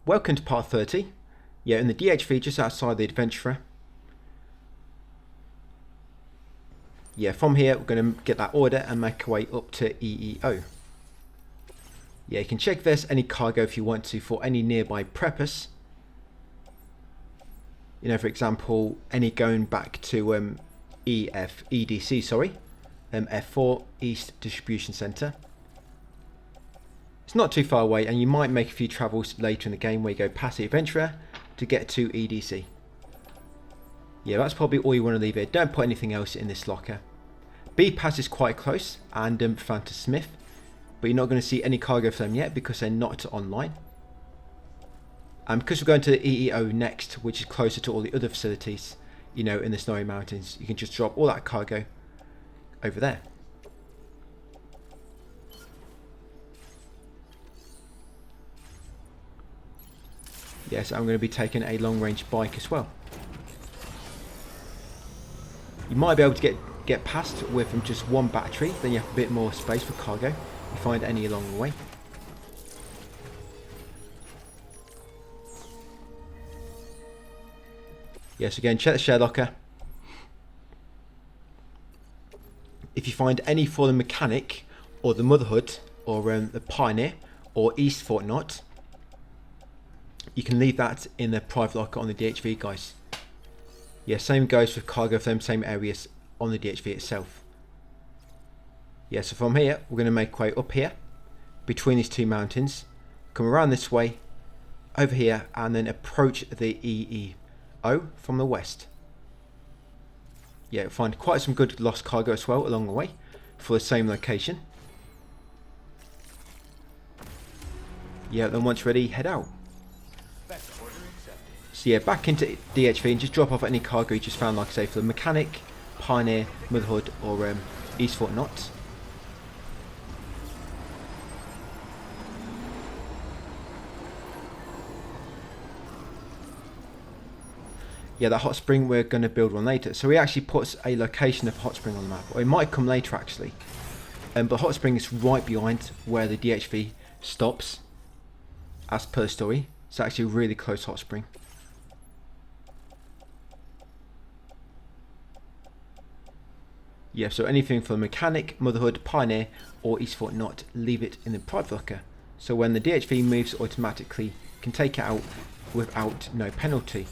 welcome to part 30. Yeah, in the DHV just outside the Adventurer. Yeah, from here we're going to get that order and make our way up to EEO. Yeah, you can check if there's any cargo if you want to for any nearby preppers. You know, for example, any going back to F4 East Distribution Centre. It's not too far away, and you might make a few travels later in the game where you go past the Adventurer to get to EDC. Yeah, that's probably all you want to leave here. Don't put anything else in this locker. B-Pass is quite close, and Phantom Smith, but you're not going to see any cargo for them yet because they're not online. And because we're going to EEO next, which is closer to all the other facilities, you know, in the Snowy Mountains, you can just drop all that cargo over there. Yes, I'm going to be taking a long-range bike as well. You might be able to get past with just one battery, then you have a bit more space for cargo if you find any along the way. Yes, again, check the share locker. If you find any for the Mechanic or the Motherhood or the Pioneer or East Fort Knot, you can leave that in the private locker on the DHV, guys. Yeah, same goes with cargo for them same areas on the DHV itself. Yeah, so from here, we're going to make our way up here, between these two mountains, come around this way, over here, and then approach the EEO from the west. Yeah, find quite some good lost cargo as well along the way, for the same location. Yeah, then once ready, head out. So yeah, back into DHV and just drop off any cargo you just found, like I say, for the Mechanic, Pioneer, Motherhood, or East Fort Knot. Yeah, that hot spring, we're going to build one later. So he actually puts a location of hot spring on the map, or it might come later actually. But hot spring is right behind where the DHV stops, as per story. It's actually a really close hot spring. Yeah, so anything for the Mechanic, Motherhood, Pioneer, or East Fort Knot, leave it in the private locker. So when the DHV moves automatically, you can take it out without no penalty.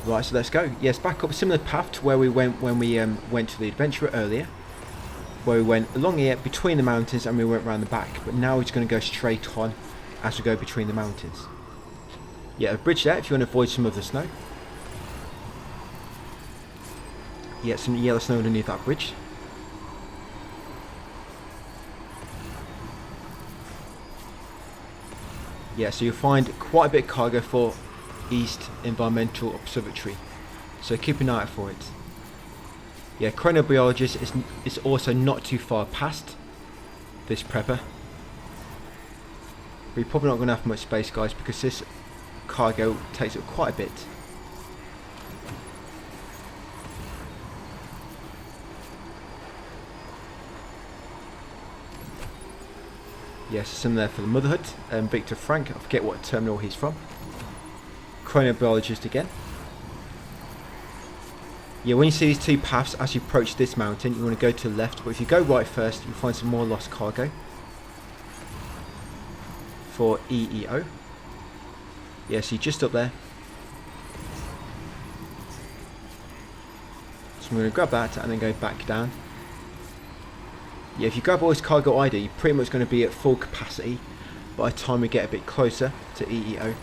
Right, so let's go. Yes, back up a similar path to where we went when we went to the Adventurer earlier. Where we went along here between the mountains and we went around the back. But now we're just going to go straight on as we go between the mountains. Yeah, a bridge there if you want to avoid some of the snow. Yeah, some yellow snow underneath that bridge. Yeah, so you'll find quite a bit of cargo for East Environmental Observatory, so keep an eye out for it. Yeah, Chronobiologist is also not too far past this prepper. We're probably not going to have much space, guys, because this cargo takes up quite a bit. Yes, some there for the Motherhood. Victor Frank, I forget what terminal he's from. Chronobiologist again. Yeah, when you see these two paths as you approach this mountain, you want to go to the left, but if you go right first, you'll find some more lost cargo for EEO. Yeah, so you're just up there. So I'm going to grab that and then go back down. Yeah, if you grab all this cargo ID, you're pretty much going to be at full capacity by the time we get a bit closer to EEO.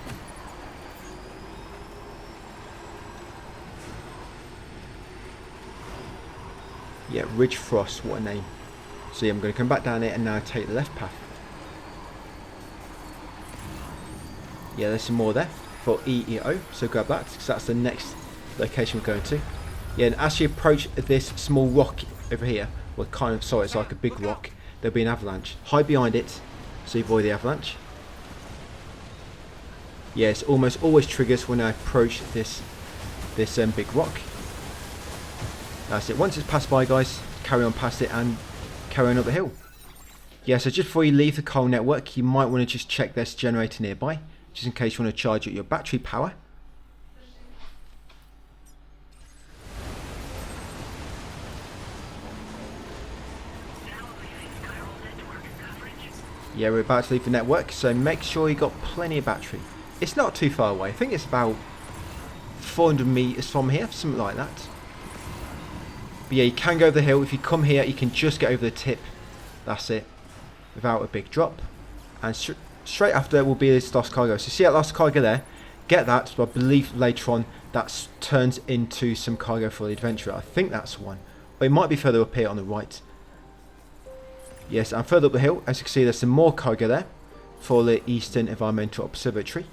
Yeah, Ridge Frost, what a name. So yeah, I'm going to come back down here and now take the left path. Yeah, there's some more there for EEO, so grab that because that's the next location we're going to. Yeah, and as you approach this small rock over here, well, kind of, sorry, it's like a big rock, there'll be an avalanche. Hide behind it so you avoid the avalanche. Yeah, it's almost always triggers when I approach this big rock. That's it. Once it's passed by, guys, carry on past it and carry on up the hill. Yeah, so just before you leave the coal network, you might want to just check this generator nearby, just in case you want to charge up your battery power. Yeah, we're about to leave the network, so make sure you got plenty of battery. It's not too far away. I think it's about 400 meters from here, something like that. But yeah, you can go over the hill. If you come here, you can just get over the tip. That's it, without a big drop. And straight after will be this lost cargo. So see that lost cargo there? Get that. So I believe later on that turns into some cargo for the adventurer. I think that's one. Or it might be further up here on the right. Yes, and further up the hill, as you can see, there's some more cargo there for the Eastern Environmental Observatory.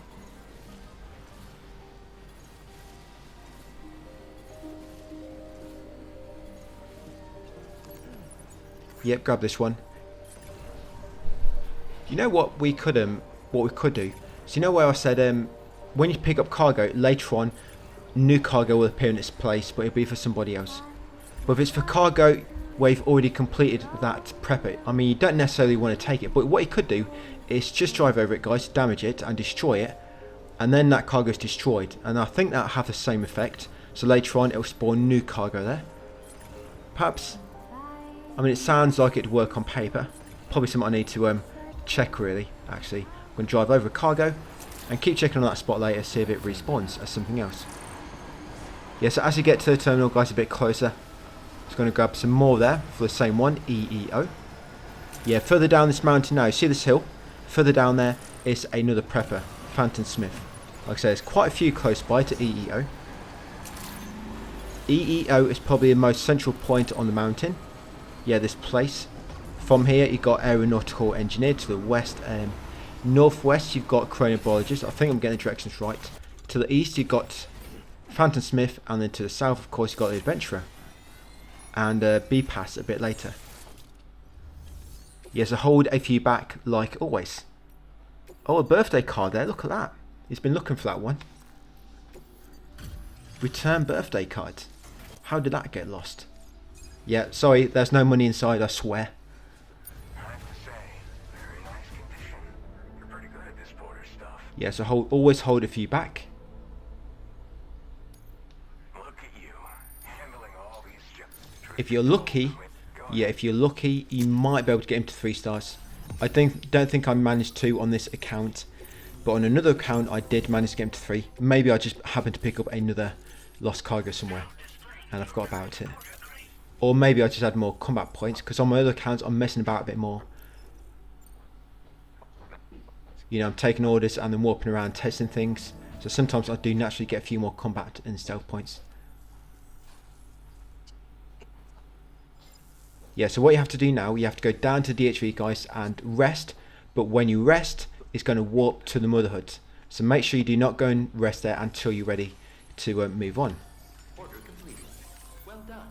Yep, grab this one. You know what we could do? So you know where I said when you pick up cargo later on, new cargo will appear in its place, but it'll be for somebody else. But if it's for cargo where you've already completed that prep, I mean, you don't necessarily want to take it, but what you could do is just drive over it, guys, damage it and destroy it, and then that cargo is destroyed, and I think that'll have the same effect. So later on it'll spawn new cargo there. Perhaps, I mean, it sounds like it'd work on paper. Probably something I need to check, really. Actually, I'm going to drive over cargo and keep checking on that spot later, see if it respawns as something else. Yeah, so as you get to the terminal, guys, a bit closer, just going to grab some more there for the same one, EEO. Yeah, further down this mountain now, see this hill? Further down there is another prepper, Phantom Smith. Like I say, there's quite a few close by to EEO. EEO is probably the most central point on the mountain. Yeah, this place. From here, you've got Aeronautical Engineer to the west. Northwest, you've got Chronobiologist. I think I'm getting the directions right. To the east, you've got Phantom Smith, and then to the south, of course, you've got the Adventurer. And B-Pass a bit later. Yes, so hold a few back like always. Oh, a birthday card there. Look at that. He's been looking for that one. Return birthday card. How did that get lost? Yeah, sorry, there's no money inside, I swear. Yeah, so always hold a few back. If you're lucky, yeah, if you're lucky, you might be able to get him to 3 stars. I don't think I managed to on this account, but on another account I did manage to get him to 3. Maybe I just happened to pick up another lost cargo somewhere and I forgot about it. Or maybe I just had more combat points, because on my other accounts I'm messing about a bit more. You know, I'm taking orders and then warping around testing things. So sometimes I do naturally get a few more combat and stealth points. Yeah, so what you have to do now, you have to go down to DHV, guys, and rest. But when you rest, it's going to warp to the Motherhood. So make sure you do not go and rest there until you're ready to move on. Order completed. Well done.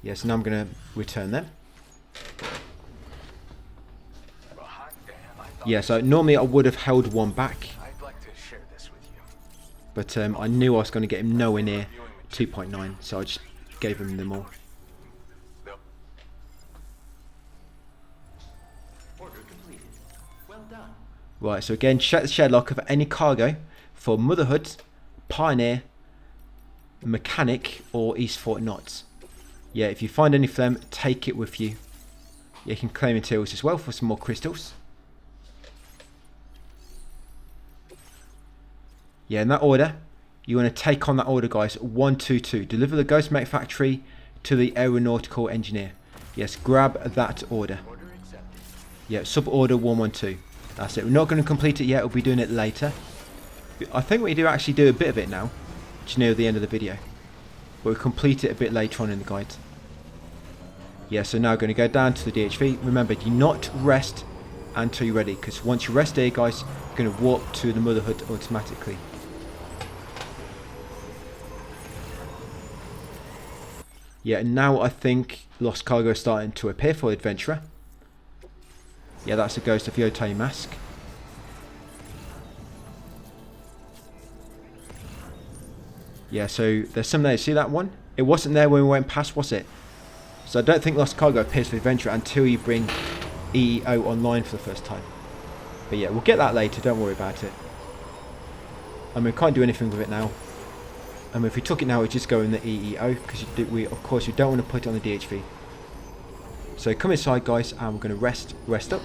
Yeah, so now I'm going to return them. Yeah, so normally I would have held one back. I'd like to share this with you. But I knew I was going to get him nowhere near 2.9, so I just gave him them all. Order completed. Well done. Right, so again, check the shed locker for any cargo for Motherhood, Pioneer, Mechanic, or East Fort Knots. Yeah, if you find any of them, take it with you. You can claim materials as well for some more crystals. Yeah, in that order, you want to take on that order, guys. 122. Deliver the Ghost Mech Factory to the Aeronautical Engineer. Yes, grab that order. Order accepted. Yeah, sub-order 112. That's it. We're not going to complete it yet. We'll be doing it later. I think we do actually do a bit of it now, just near the end of the video. But we'll complete it a bit later on in the guide. Yeah, so now we're going to go down to the DHV. Remember, do not rest until you're ready, because once you rest here, guys, you're going to warp to the Motherhood automatically. Yeah, and now I think lost cargo is starting to appear for the Adventurer. Yeah, that's a Ghost of Yotei mask. Yeah, so there's some there. See that one? It wasn't there when we went past, was it? So I don't think Lost Cargo appears for Adventure until you bring EEO online for the first time. But yeah, we'll get that later, don't worry about it. I mean, we can't do anything with it now. I mean, if we took it now, we'd just go in the EEO, because of course, you don't want to put it on the DHV. So come inside, guys, and we're going to rest up.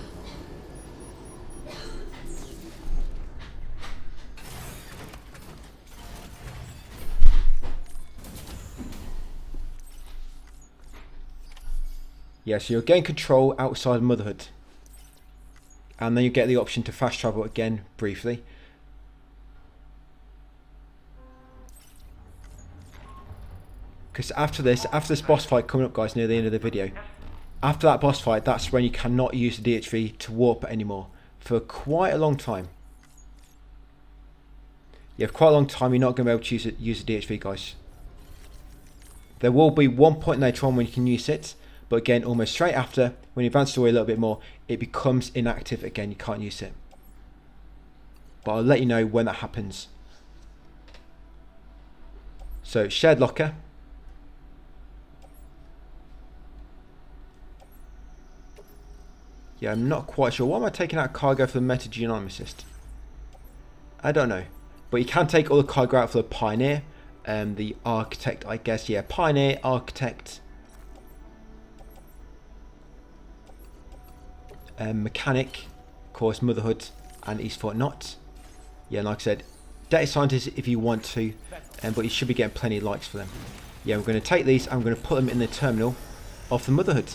Yeah, so you'll gain control outside Motherhood. And then you get the option to fast travel again, briefly. Because after this boss fight coming up, guys, near the end of the video, after that boss fight, that's when you cannot use the DHV to warp anymore. For quite a long time. Yeah, for quite a long time, you're not going to be able to use the DHV, guys. There will be one point later on when you can use it. But again, almost straight after, when you advance the story a little bit more, it becomes inactive again. You can't use it. But I'll let you know when that happens. So, shared locker. Yeah, I'm not quite sure. Why am I taking out cargo for the metagenomicist? I don't know. But you can take all the cargo out for the Pioneer. The Architect, I guess. Yeah, Pioneer, Architect. Mechanic, of course, Motherhood, and East Fort Knot. Yeah, like I said, Data Scientist if you want to, but you should be getting plenty of likes for them. Yeah, we're going to take these and I'm going to put them in the terminal of the Motherhood.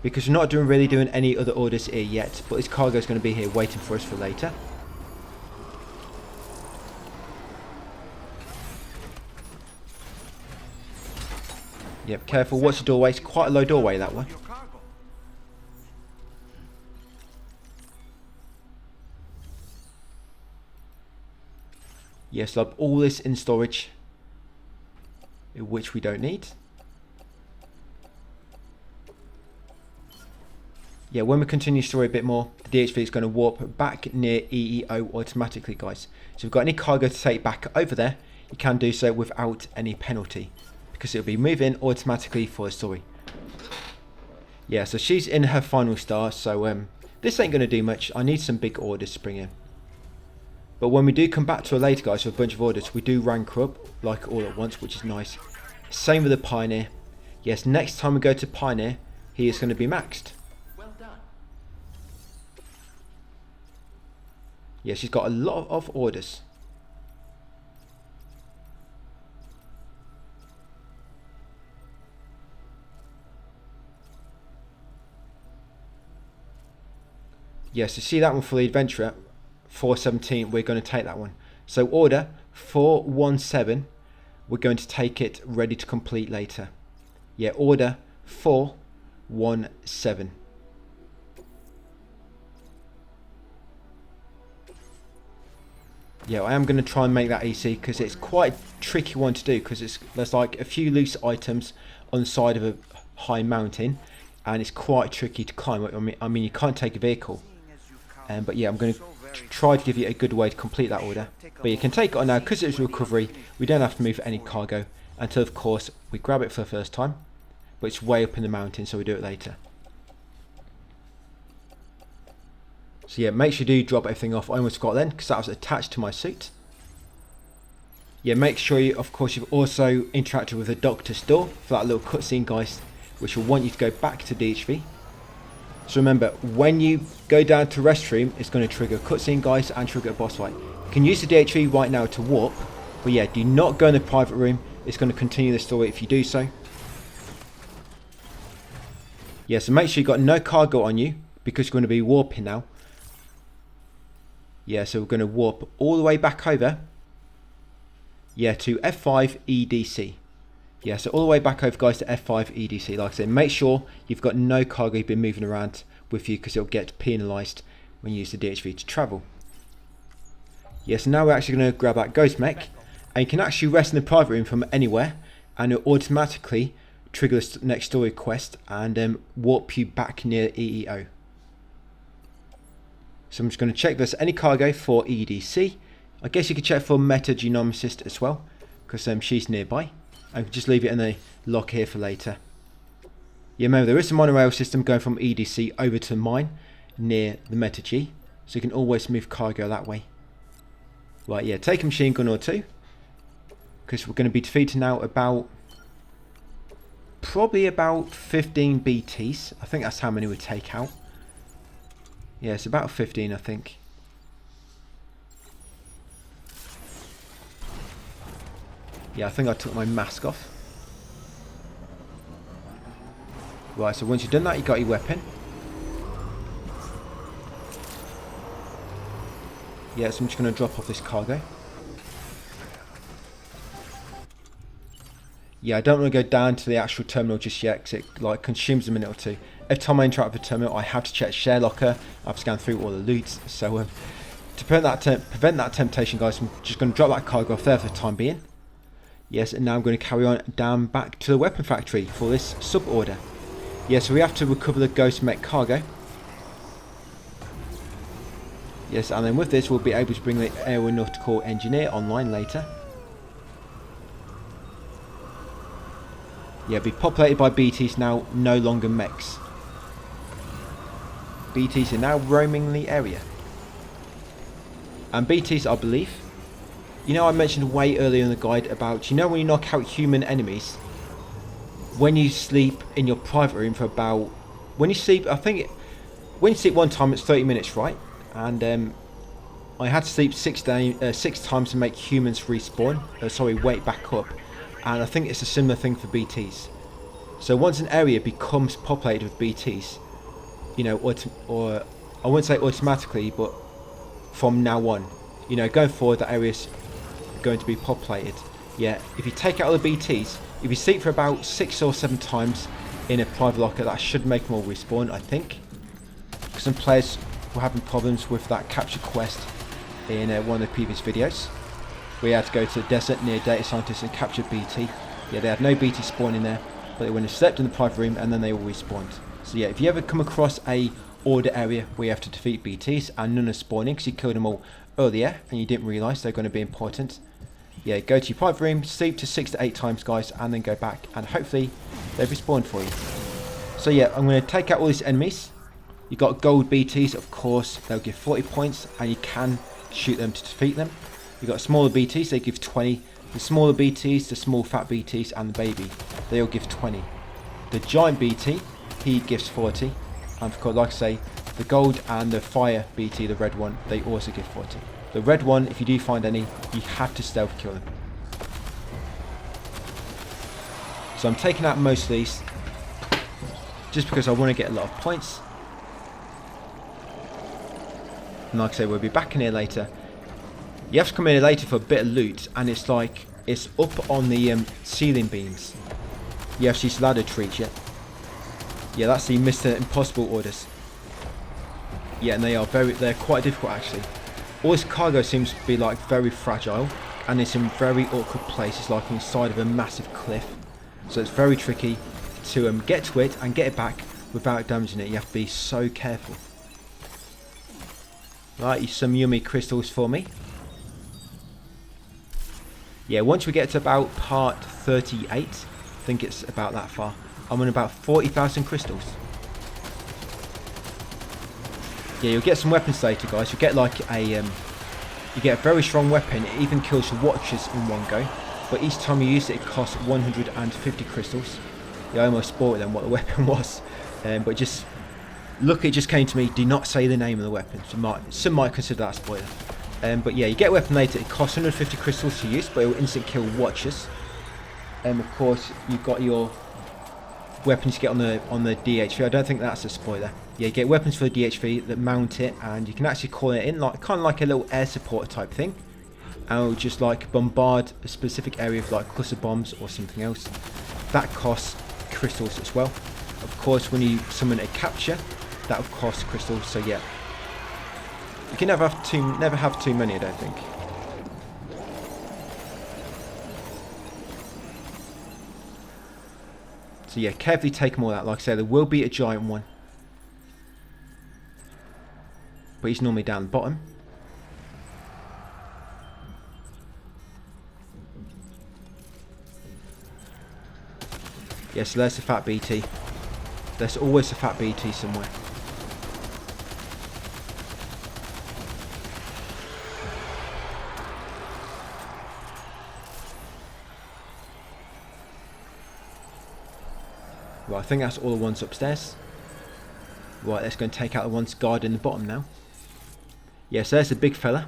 Because we're not really doing any other orders here yet, but this cargo is going to be here waiting for us for later. Yep, careful, watch the doorway. It's quite a low doorway, that one. Yes, lob all this in storage, which we don't need. Yeah, when we continue the story a bit more, the DHV is going to warp back near EEO automatically, guys. So if you've got any cargo to take back over there, you can do so without any penalty, because it'll be moving automatically for the story. Yeah, so she's in her final star, so this ain't going to do much. I need some big orders to bring in. But when we do come back to her later, guys, with a bunch of orders, we do rank her up, like all at once, which is nice. Same with the Pioneer. Yes, next time we go to Pioneer, he is going to be maxed. Well done. Yeah, she's got a lot of orders. Yes, to see that one for the Adventurer, 417, we're going to take that one. So order 417, we're going to take it ready to complete later. Yeah, order 417. Yeah, I am going to try and make that easy because it's quite a tricky one to do, because there's like a few loose items on the side of a high mountain and it's quite tricky to climb. I mean you can't take a vehicle. But yeah, I'm going to try to give you a good way to complete that order. But you can take it on now because it's recovery. We don't have to move any cargo until, of course, we grab it for the first time. But it's way up in the mountain, so we do it later. So yeah, make sure you do drop everything off. I almost forgot then because that was attached to my suit. Yeah, make sure you, of course, you've also interacted with the doctor's door for that little cutscene, guys, which will want you to go back to DHV. So remember, when you go down to restroom, it's going to trigger a cutscene, guys, and trigger a boss fight. You can use the DHV right now to warp, but yeah, do not go in the private room. It's going to continue the story if you do so. Yeah, so make sure you've got no cargo on you, because you're going to be warping now. Yeah, so we're going to warp all the way back over. Yeah, to F5 EDC. Yeah, so all the way back over, guys, to F5 EDC. Like I said, make sure you've got no cargo you've been moving around with you, because it'll get penalised when you use the DHV to travel. Yeah, so now we're actually going to grab that ghost mech, and you can actually rest in the private room from anywhere, and it'll automatically trigger the next story quest and warp you back near EEO. So I'm just going to check if there's any cargo for EDC. I guess you could check for metagenomicist as well. because she's nearby. I can just leave it in the lock here for later. Yeah, remember there is a monorail system going from EDC over to mine near the Meta G, so you can always move cargo that way. Right, yeah, take a machine gun or two, because we're going to be defeating now probably about 15 BTs. I think that's how many we take out. Yeah, it's about 15, I think. Yeah, I think I took my mask off. Right, so once you've done that, you got your weapon. Yeah, so I'm just going to drop off this cargo. Yeah, I don't want to go down to the actual terminal just yet, because it like consumes a minute or two. Every time I interact with the terminal, I have to check share locker. I've scanned through all the loot. So to prevent that temptation, guys, I'm just going to drop that cargo off there for the time being. Yes, and now I'm going to carry on down back to the weapon factory for this sub-order. Yeah, so we have to recover the ghost mech cargo. Yes, and then with this we'll be able to bring the aeronautical engineer online later. Yeah, be populated by BTs now, no longer mechs. BTs are now roaming the area. And BTs, I believe, you know, I mentioned way earlier in the guide about, you know, when you knock out human enemies, when you sleep in your private room for about, when you sleep one time it's 30 minutes, right? And I had to sleep 6 times to make humans respawn, wake back up. And I think it's a similar thing for BTs. So once an area becomes populated with BTs, you know, or I wouldn't say automatically, but from now on, you know, going forward, the area's going to be populated. Yeah, if you take out all the BTs, if you sleep for about 6 or 7 times in a private locker, that should make them all respawn, I think. Because some players were having problems with that capture quest in one of the previous videos. We had to go to the desert near data scientists and capture BT. Yeah, they had no BT spawn in there, but they went and slept in the private room and then they all respawned. So yeah, if you ever come across a order area where you have to defeat BTs and none are spawning because you killed them all earlier and you didn't realise they're going to be important, yeah, go to your private room, sleep to 6 to 8 times, guys, and then go back and hopefully they've respawned for you. So yeah, I'm going to take out all these enemies. You got gold BTs, of course, they'll give 40 points and you can shoot them to defeat them. You got smaller BTs, they give 20. The smaller BTs, the small fat BTs, and the baby, they all give 20. The giant BT, he gives 40. And of course, like I say, the gold and the fire BT, the red one, they also give 40. The red one, if you do find any, you have to stealth kill them. So I'm taking out most of these, just because I want to get a lot of points. And like I say, we'll be back in here later. You have to come in here later for a bit of loot, and it's like, it's up on the ceiling beams. You have these ladder trees, yeah? Yeah, that's the Mr. Impossible orders. Yeah, and they're quite difficult actually. All this cargo seems to be like very fragile, and it's in very awkward places, like inside of a massive cliff. So it's very tricky to get to it and get it back without damaging it. You have to be so careful. Right, some yummy crystals for me. Yeah, once we get to about part 38, I think it's about that far, I'm on about 40,000 crystals. Yeah, you'll get some weapons later, guys. You'll get like you get a very strong weapon. It even kills your watchers in one go. But each time you use it, it costs 150 crystals. Yeah, I almost spoiled them what the weapon was. But just look, it just came to me. Do not say the name of the weapon. Some might consider that a spoiler. But yeah, you get a weapon later. It costs 150 crystals to use, but it will instant kill watchers. Of course, you've got your weapons you get on the DHV. I don't think that's a spoiler. Yeah, you get weapons for the DHV that mount it, and you can actually call it in like kind of like a little air support type thing, and it'll just like bombard a specific area with like cluster bombs or something else. That costs crystals as well. Of course, when you summon a capture, that will cost crystals. So yeah, you can never have too many, I don't think. So yeah, carefully take them all out. Like I say, there will be a giant one, but he's normally down the bottom. Yes, there's the fat BT. There's always a fat BT somewhere. Right, I think that's all the ones upstairs. Right, let's go and take out the ones guarding the bottom now. Yes, there's the big fella.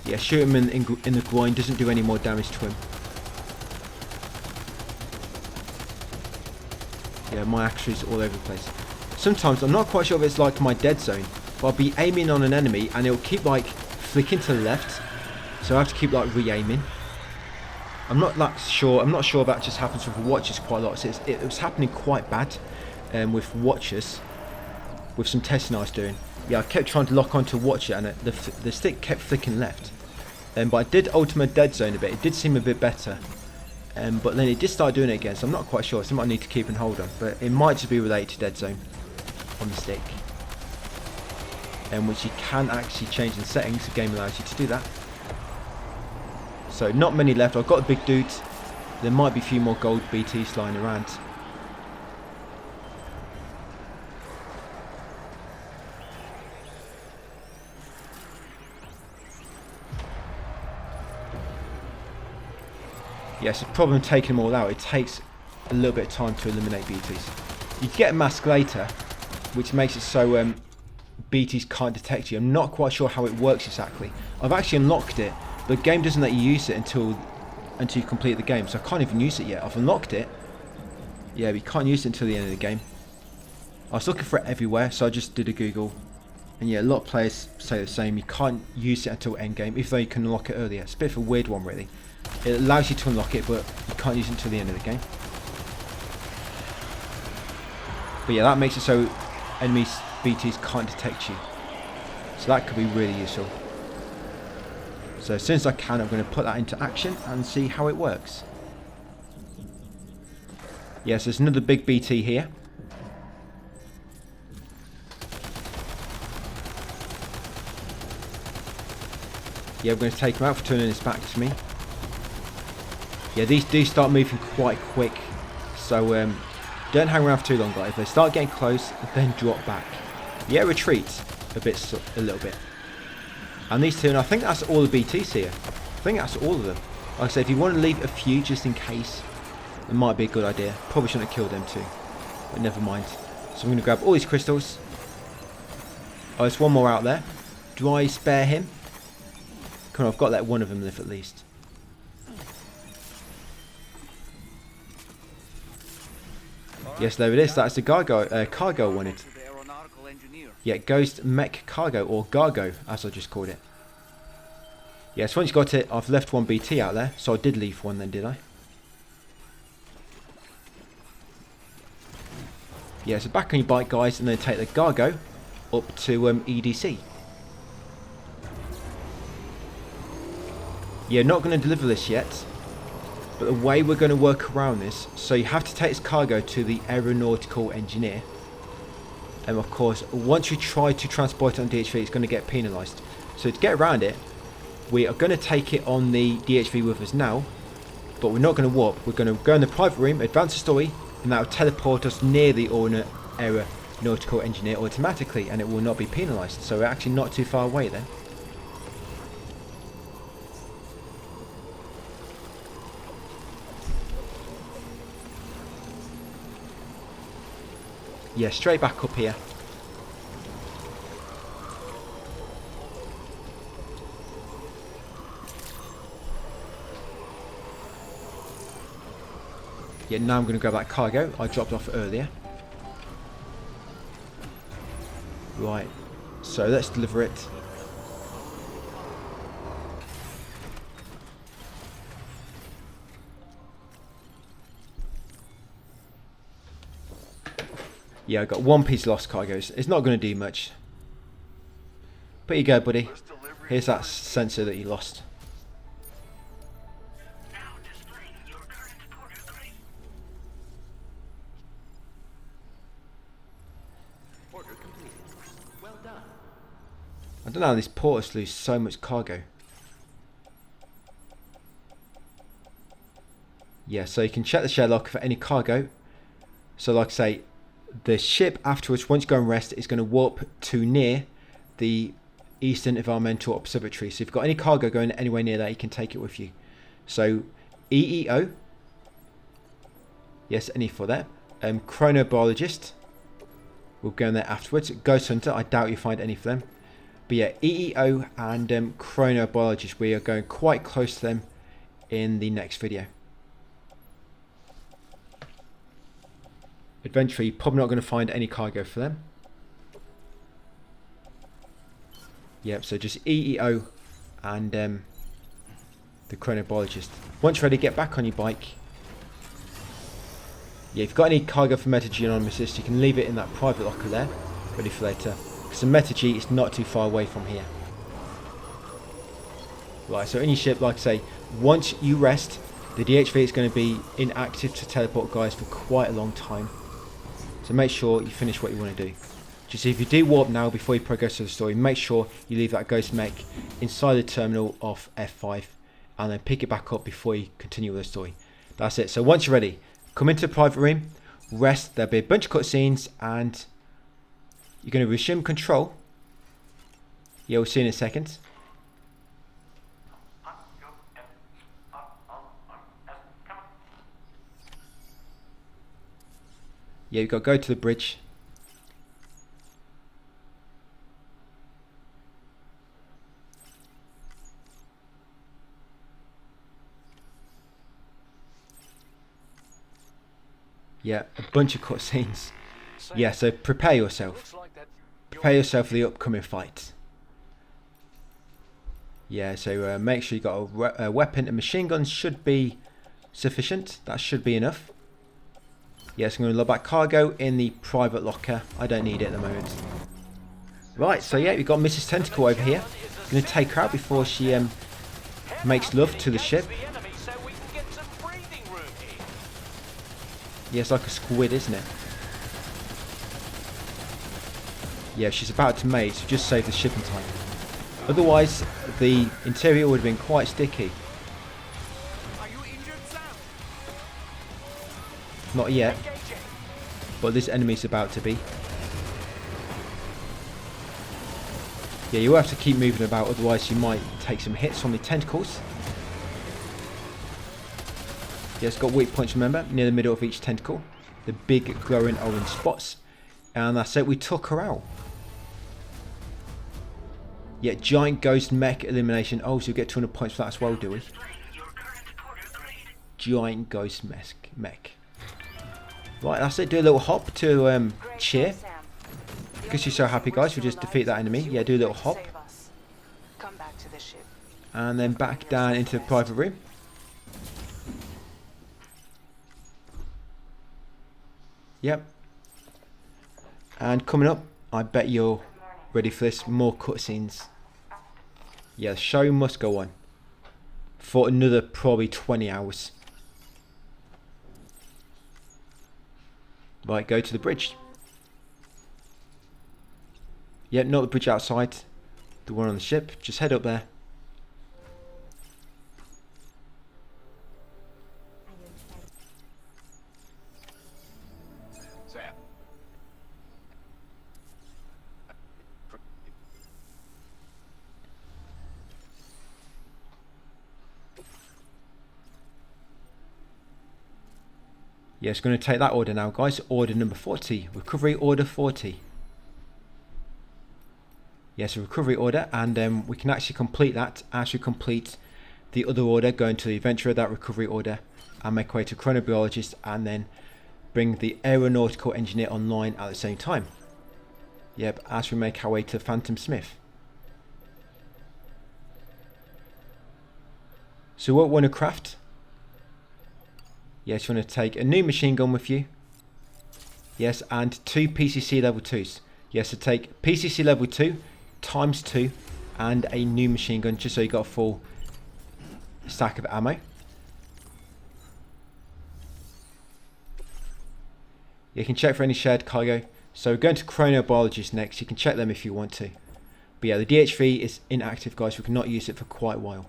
Yeah, shoot him in the groin, doesn't do any more damage to him. Yeah, my accuracy's all over the place. Sometimes, I'm not quite sure if it's like my dead zone, but I'll be aiming on an enemy and it'll keep like flicking to the left. So I have to keep like re-aiming. I'm not sure if that just happens with watchers quite a lot. So it was happening quite bad with watchers, with some testing I was doing. Yeah, I kept trying to lock onto watcher and the stick kept flicking left. But I did ultimate dead zone a bit. It did seem a bit better. But then it did start doing it again, so I'm not quite sure. It's something I need to keep and hold on. But it might just be related to dead zone on the stick. Which you can actually change in settings. The game allows you to do that. So not many left. I've got the big dudes. There might be a few more gold BTs lying around. Yes, the problem taking them all out, it takes a little bit of time to eliminate BTs. You get a mask later, which makes it so BTs can't detect you. I'm not quite sure how it works exactly. I've actually unlocked it, but the game doesn't let you use it until you complete the game, so I can't even use it yet. I've unlocked it. Yeah, but you can't use it until the end of the game. I was looking for it everywhere, so I just did a Google. And yeah, a lot of players say the same. You can't use it until end game, even though you can unlock it earlier. It's a bit of a weird one, really. It allows you to unlock it, but you can't use it until the end of the game. But yeah, that makes it so enemies BTs can't detect you. So that could be really useful. So as soon as I can, I'm going to put that into action and see how it works. Yes, there's another big BT here. Yeah, I'm going to take him out for turning his back to me. Yeah, these do start moving quite quick. So don't hang around for too long, guys. If they start getting close, then drop back. Yeah, retreat a little bit. And these two, and I think that's all the BTs here. I think that's all of them. Like I said, if you want to leave a few just in case, it might be a good idea. Probably shouldn't have killed them too, but never mind. So I'm going to grab all these crystals. Oh, there's one more out there. Do I spare him? Come on, I've got to let one of them live at least. Yes, there it is. That's the cargo I wanted. Yeah, Ghost Mech Cargo, or Gargo, as I just called it. Yes, once you got it, I've left one BT out there, so I did leave one then, did I? Yeah, so back on your bike, guys, and then take the Gargo up to EDC. Yeah, not going to deliver this yet, but the way we're going to work around this, so you have to take this cargo to the aeronautical engineer. And of course, once you try to transport it on DHV, it's going to get penalised. So to get around it, we are going to take it on the DHV with us now, but we're not going to warp. We're going to go in the private room, advance the story, and that will teleport us near the aeronautical engineer automatically, and it will not be penalised. So we're actually not too far away then. Yeah, straight back up here. Yeah, now I'm going to grab that cargo I dropped off earlier. Right, so let's deliver it. Yeah, I got one piece of lost cargoes. It's not going to do much. But here you go, buddy. Here's that sensor that you lost. I don't know how these porters lose so much cargo. Yeah, so you can check the share locker for any cargo. So like I say, the ship afterwards, once you go and rest, is going to warp to near the Eastern Environmental Observatory. So if you've got any cargo going anywhere near that, you can take it with you. So EEO. Yes, any for that. Chronobiologist. We'll go in there afterwards. Ghost Hunter, I doubt you find any for them. But yeah, EEO and Chronobiologist, we are going quite close to them in the next video. Adventure, you're probably not going to find any cargo for them. Yep, so just EEO and the Chronobiologist. Once you're ready, get back on your bike. Yeah, if you've got any cargo for Metagee and Optimised, you can leave it in that private locker there, ready for later. Because the Metagee is not too far away from here. Right, so in your ship, like I say, once you rest, the DHV is going to be inactive to teleport guys for quite a long time. So make sure you finish what you want to do. Just if you do warp now before you progress to the story, make sure you leave that ghost mech inside the terminal of F5 and then pick it back up before you continue with the story. That's it. So once you're ready, come into the private room, rest, there'll be a bunch of cutscenes and you're going to resume control. Yeah, we'll see you in a second. Yeah, you've got to go to the bridge. Yeah, a bunch of cutscenes. Yeah, so prepare yourself. Prepare yourself for the upcoming fight. Yeah, so make sure you got a weapon. And machine guns should be sufficient. That should be enough. Yes, I'm going to load back cargo in the private locker. I don't need it at the moment. Right, so yeah, we've got Mrs. Tentacle over here. Going to take her out before she makes love to the ship. Yeah, it's like a squid, isn't it? Yeah, she's about to mate, so just save the ship in time. Otherwise, the interior would have been quite sticky. Are you injured, Sam? Not yet, but this enemy's about to be. Yeah, you will have to keep moving about, otherwise you might take some hits from the tentacles. Yeah, it's got weak points, remember, near the middle of each tentacle. The big glowing orange spots. And that's it, we took her out. Yeah, giant ghost mech elimination. Oh, so we get 200 points for that as well, do we? Giant ghost mech. Right, that's it, do a little hop to cheer. Because you're so happy, guys, we just defeat that enemy. Yeah, do a little hop. And then back down into the private room. Yep. And coming up, I bet you're ready for this. More cutscenes. Yeah, the show must go on. For another probably 20 hours. Right, go to the bridge. Yep, not the bridge outside. The one on the ship. Just head up there. Yeah, it's going to take that order now, guys. Order number 40. Recovery order 40. Yes, a recovery order. And we can actually complete that as we complete the other order. Go into the adventurer, that recovery order. And make our way to chronobiologist. And then bring the aeronautical engineer online at the same time. Yep, as we make our way to Phantom Smith. So what we want to craft... Yes, you want to take a new machine gun with you. Yes, and 2 PCC level 2s. Yes, so take PCC level 2 times 2 and a new machine gun just so you got a full stack of ammo. You can check for any shared cargo. So going to chronobiologists next. You can check them if you want to. But yeah, the DHV is inactive, guys. We cannot use it for quite a while.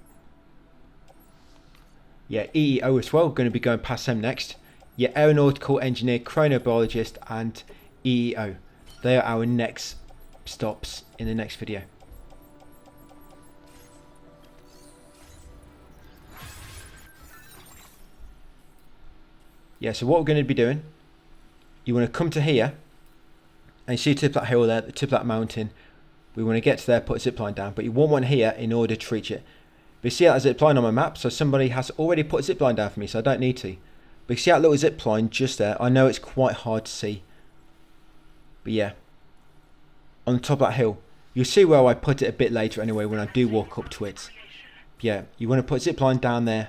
Yeah, EEO as well. Going to be going past them next. Yeah, aeronautical engineer, chronobiologist, and EEO. They are our next stops in the next video. Yeah, so what we're going to be doing, you want to come to here, and you see the tip of that hill there, the tip of that mountain. We want to get to there, put a zip line down, but you want one here in order to reach it. But you see that zip line on my map, so somebody has already put a zip line down for me, so I don't need to. But you see that little zip line just there. I know it's quite hard to see, but yeah, on the top of that hill. You'll see where I put it a bit later anyway when I do walk up to it. But yeah, you want to put a zip line down there.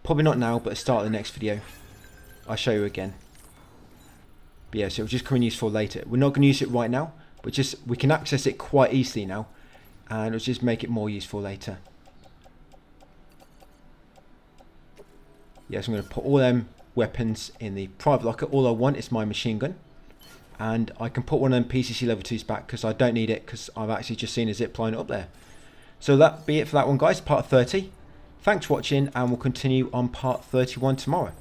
Probably not now, but at the start of the next video, I'll show you again. But yeah, so it'll just come in useful later. We're not going to use it right now, but just we can access it quite easily now, and it'll just make it more useful later. Yes, I'm going to put all them weapons in the private locker. All I want is my machine gun, and I can put one of them PCC level 2s back because I don't need it because I've actually just seen a zip line up there. So that be it for that one, guys. Part 30. Thanks for watching, and we'll continue on part 31 tomorrow.